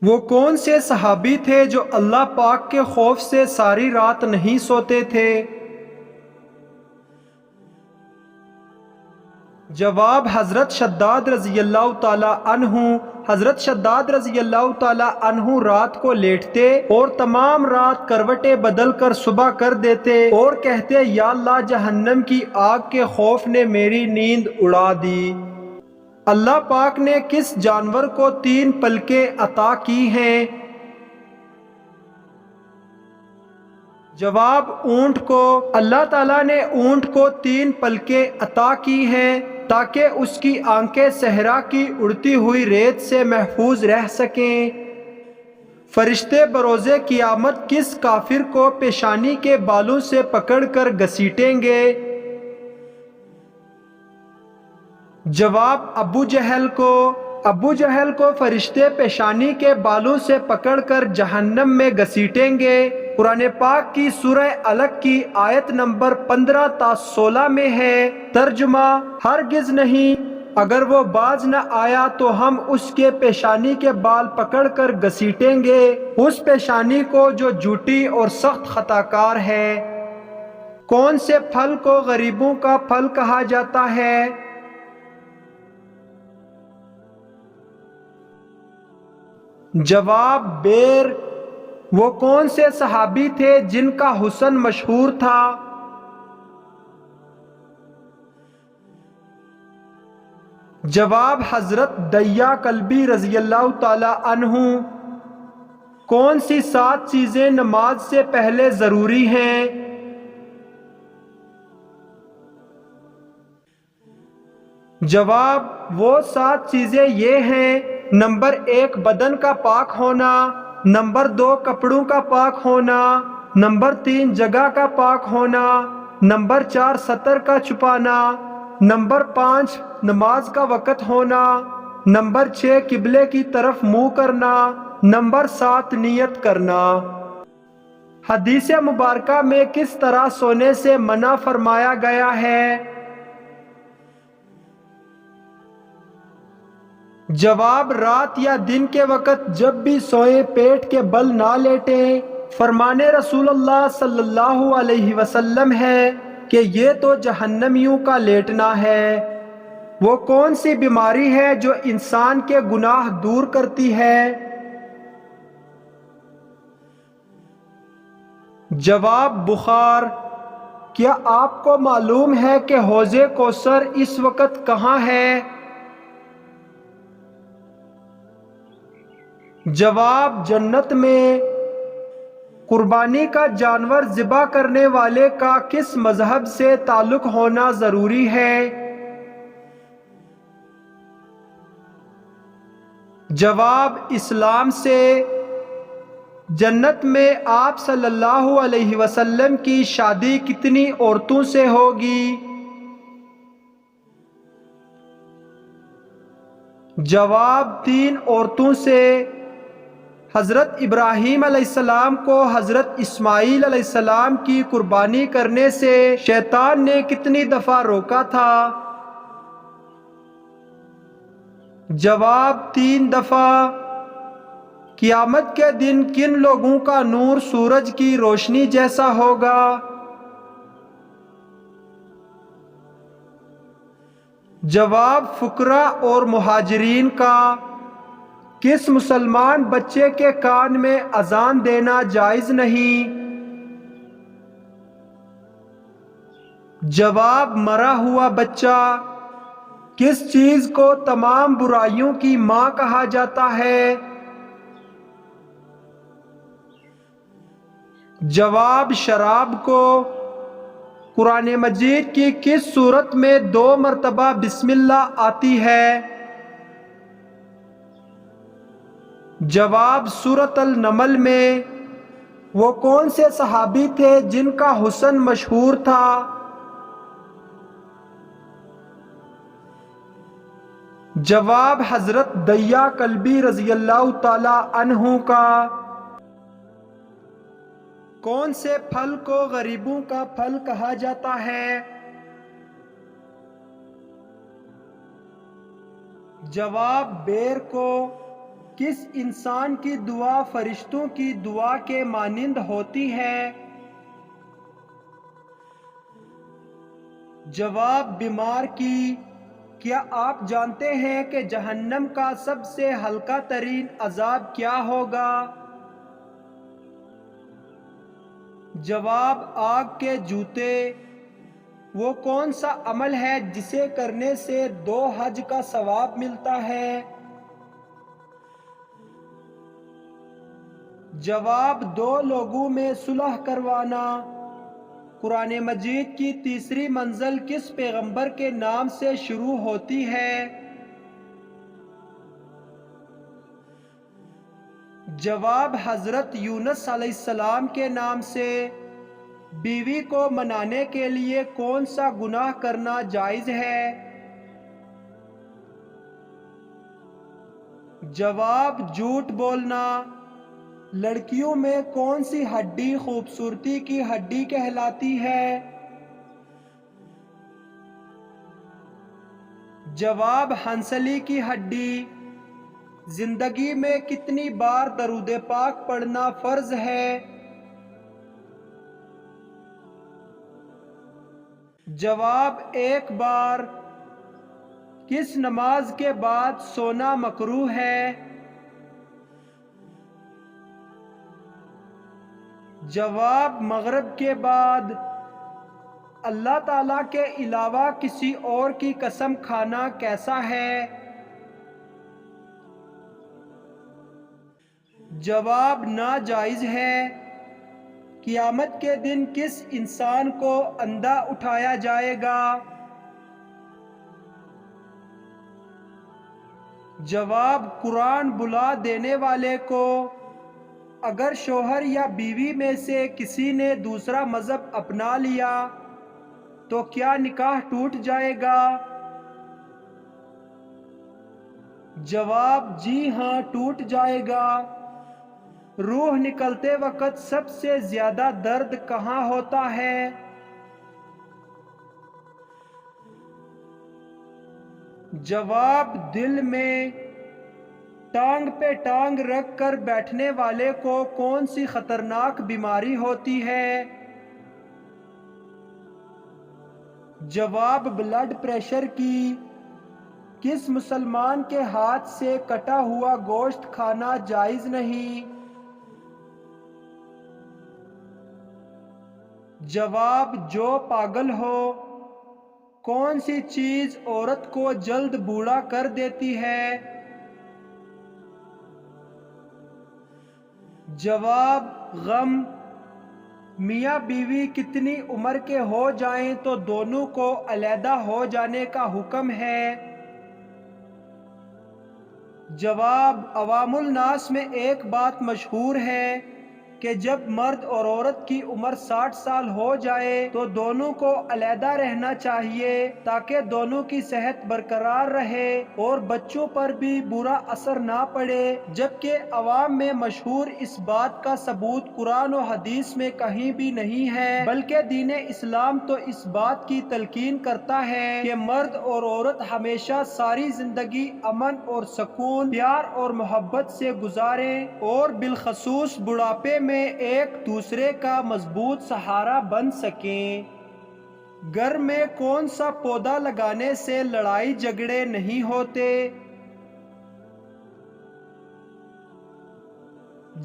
وہ کون سے صحابی تھے جو اللہ پاک کے خوف سے ساری رات نہیں سوتے تھے؟ جواب حضرت شداد رضی اللہ تعالی عنہ۔ حضرت شداد رضی اللہ تعالی عنہ رات کو لیٹتے اور تمام رات کروٹیں بدل کر صبح کر دیتے اور کہتے یا اللہ جہنم کی آگ کے خوف نے میری نیند اڑا دی۔ اللہ پاک نے کس جانور کو 3 پلکیں عطا کی ہیں؟ جواب اونٹ کو۔ اللہ تعالیٰ نے اونٹ کو 3 پلکیں عطا کی ہیں تاکہ اس کی آنکھیں صحرا کی اڑتی ہوئی ریت سے محفوظ رہ سکیں۔ فرشتے بروز قیامت کس کافر کو پیشانی کے بالوں سے پکڑ کر گھسیٹیں گے؟ جواب ابو جہل کو۔ ابو جہل کو فرشتے پیشانی کے بالوں سے پکڑ کر جہنم میں گھسیٹیں گے۔ قرآن پاک کی سورہ علق کی آیت نمبر 15 تا 16 میں ہے، ترجمہ ہرگز نہیں، اگر وہ باز نہ آیا تو ہم اس کے پیشانی کے بال پکڑ کر گھسیٹیں گے، اس پیشانی کو جو جھوٹی اور سخت خطا کار ہے۔ کون سے پھل کو غریبوں کا پھل کہا جاتا ہے؟ جواب بیر۔ وہ کون سے صحابی تھے جن کا حسن مشہور تھا؟ جواب حضرت دیا کلبی رضی اللہ تعالی عنہ۔ کون سی 7 چیزیں نماز سے پہلے ضروری ہیں؟ جواب وہ 7 چیزیں یہ ہیں: نمبر 1 بدن کا پاک ہونا، نمبر 2 کپڑوں کا پاک ہونا، نمبر 3 جگہ کا پاک ہونا، نمبر 4 ستر کا چھپانا، نمبر 5 نماز کا وقت ہونا، نمبر 6 قبلے کی طرف منہ کرنا، نمبر 7 نیت کرنا۔ حدیث مبارکہ میں کس طرح سونے سے منع فرمایا گیا ہے؟ جواب رات یا دن کے وقت جب بھی سوئیں پیٹ کے بل نہ لیٹیں۔ فرمان رسول اللہ صلی اللہ علیہ وسلم ہے کہ یہ تو جہنمیوں کا لیٹنا ہے۔ وہ کون سی بیماری ہے جو انسان کے گناہ دور کرتی ہے؟ جواب بخار۔ کیا آپ کو معلوم ہے کہ حوض کوثر اس وقت کہاں ہے؟ جواب جنت میں۔ قربانی کا جانور ذبح کرنے والے کا کس مذہب سے تعلق ہونا ضروری ہے؟ جواب اسلام سے۔ جنت میں آپ صلی اللہ علیہ وسلم کی شادی کتنی عورتوں سے ہوگی؟ جواب 3 عورتوں سے۔ حضرت ابراہیم علیہ السلام کو حضرت اسماعیل علیہ السلام کی قربانی کرنے سے شیطان نے کتنی دفعہ روکا تھا؟ جواب 3 دفعہ۔ قیامت کے دن کن لوگوں کا نور سورج کی روشنی جیسا ہوگا؟ جواب فقراء اور مہاجرین کا۔ کس مسلمان بچے کے کان میں اذان دینا جائز نہیں؟ جواب مرا ہوا بچہ۔ کس چیز کو تمام برائیوں کی ماں کہا جاتا ہے؟ جواب شراب کو۔ قرآن مجید کی کس سورت میں 2 مرتبہ بسم اللہ آتی ہے؟ جواب سورۃ النمل میں۔ وہ کون سے صحابی تھے جن کا حسن مشہور تھا؟ جواب حضرت دیا کلبی رضی اللہ تعالی عنہ کا۔ کون سے پھل کو غریبوں کا پھل کہا جاتا ہے؟ جواب بیر کو۔ کس انسان کی دعا فرشتوں کی دعا کے مانند ہوتی ہے؟ جواب بیمار کی۔ کیا آپ جانتے ہیں کہ جہنم کا سب سے ہلکا ترین عذاب کیا ہوگا؟ جواب آگ کے جوتے۔ وہ کون سا عمل ہے جسے کرنے سے 2 حج کا ثواب ملتا ہے؟ جواب 2 لوگوں میں صلح کروانا۔ قرآن مجید کی تیسری منزل کس پیغمبر کے نام سے شروع ہوتی ہے؟ جواب حضرت یونس علیہ السلام کے نام سے۔ بیوی کو منانے کے لیے کون سا گناہ کرنا جائز ہے؟ جواب جھوٹ بولنا۔ لڑکیوں میں کون سی ہڈی خوبصورتی کی ہڈی کہلاتی ہے؟ جواب ہنسلی کی ہڈی۔ زندگی میں کتنی بار درود پاک پڑھنا فرض ہے؟ جواب 1 بار۔ کس نماز کے بعد سونا مکروہ ہے؟ جواب مغرب کے بعد۔ اللہ تعالیٰ کے علاوہ کسی اور کی قسم کھانا کیسا ہے؟ جواب ناجائز ہے۔ قیامت کے دن کس انسان کو اندھا اٹھایا جائے گا؟ جواب قرآن بلا دینے والے کو۔ اگر شوہر یا بیوی میں سے کسی نے دوسرا مذہب اپنا لیا تو کیا نکاح ٹوٹ جائے گا؟ جواب جی ہاں ٹوٹ جائے گا۔ روح نکلتے وقت سب سے زیادہ درد کہاں ہوتا ہے؟ جواب دل میں۔ ٹانگ پہ ٹانگ رکھ کر بیٹھنے والے کو کون سی خطرناک بیماری ہوتی ہے؟ جواب بلڈ پریشر کی۔ کس مسلمان کے ہاتھ سے کٹا ہوا گوشت کھانا جائز نہیں؟ جواب جو پاگل ہو۔ کون سی چیز عورت کو جلد بوڑھا کر دیتی ہے؟ جواب غم۔ میاں بیوی کتنی عمر کے ہو جائیں تو دونوں کو علیحدہ ہو جانے کا حکم ہے؟ جواب عوام الناس میں ایک بات مشہور ہے کہ جب مرد اور عورت کی عمر 60 سال ہو جائے تو دونوں کو علیحدہ رہنا چاہیے تاکہ دونوں کی صحت برقرار رہے اور بچوں پر بھی برا اثر نہ پڑے، جبکہ عوام میں مشہور اس بات کا ثبوت قرآن و حدیث میں کہیں بھی نہیں ہے، بلکہ دین اسلام تو اس بات کی تلقین کرتا ہے کہ مرد اور عورت ہمیشہ ساری زندگی امن اور سکون، پیار اور محبت سے گزاریں اور بالخصوص بڑھاپے میں ایک دوسرے کا مضبوط سہارا بن سکیں۔ گھر میں کون سا پودا لگانے سے لڑائی جھگڑے نہیں ہوتے؟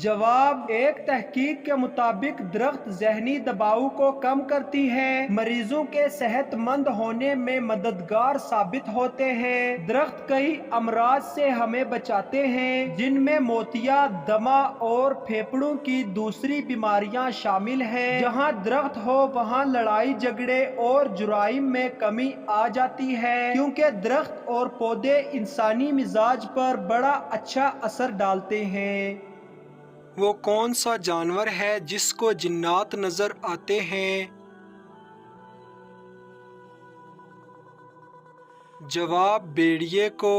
جواب ایک تحقیق کے مطابق درخت ذہنی دباؤ کو کم کرتی ہے، مریضوں کے صحت مند ہونے میں مددگار ثابت ہوتے ہیں، درخت کئی امراض سے ہمیں بچاتے ہیں جن میں موتیا، دمہ اور پھیپھڑوں کی دوسری بیماریاں شامل ہیں۔ جہاں درخت ہو وہاں لڑائی جھگڑے اور جرائم میں کمی آ جاتی ہے، کیونکہ درخت اور پودے انسانی مزاج پر بڑا اچھا اثر ڈالتے ہیں۔ وہ کون سا جانور ہے جس کو جنات نظر آتے ہیں؟ جواب بھیڑیے کو۔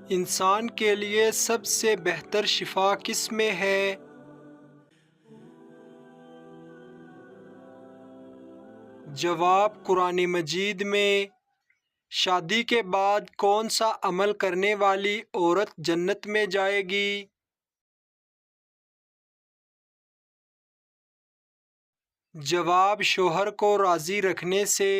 انسان کے لیے سب سے بہتر شفا کس میں ہے؟ جواب قرآن مجید میں۔ شادی کے بعد کون سا عمل کرنے والی عورت جنت میں جائے گی؟ جواب: شوہر کو راضی رکھنے سے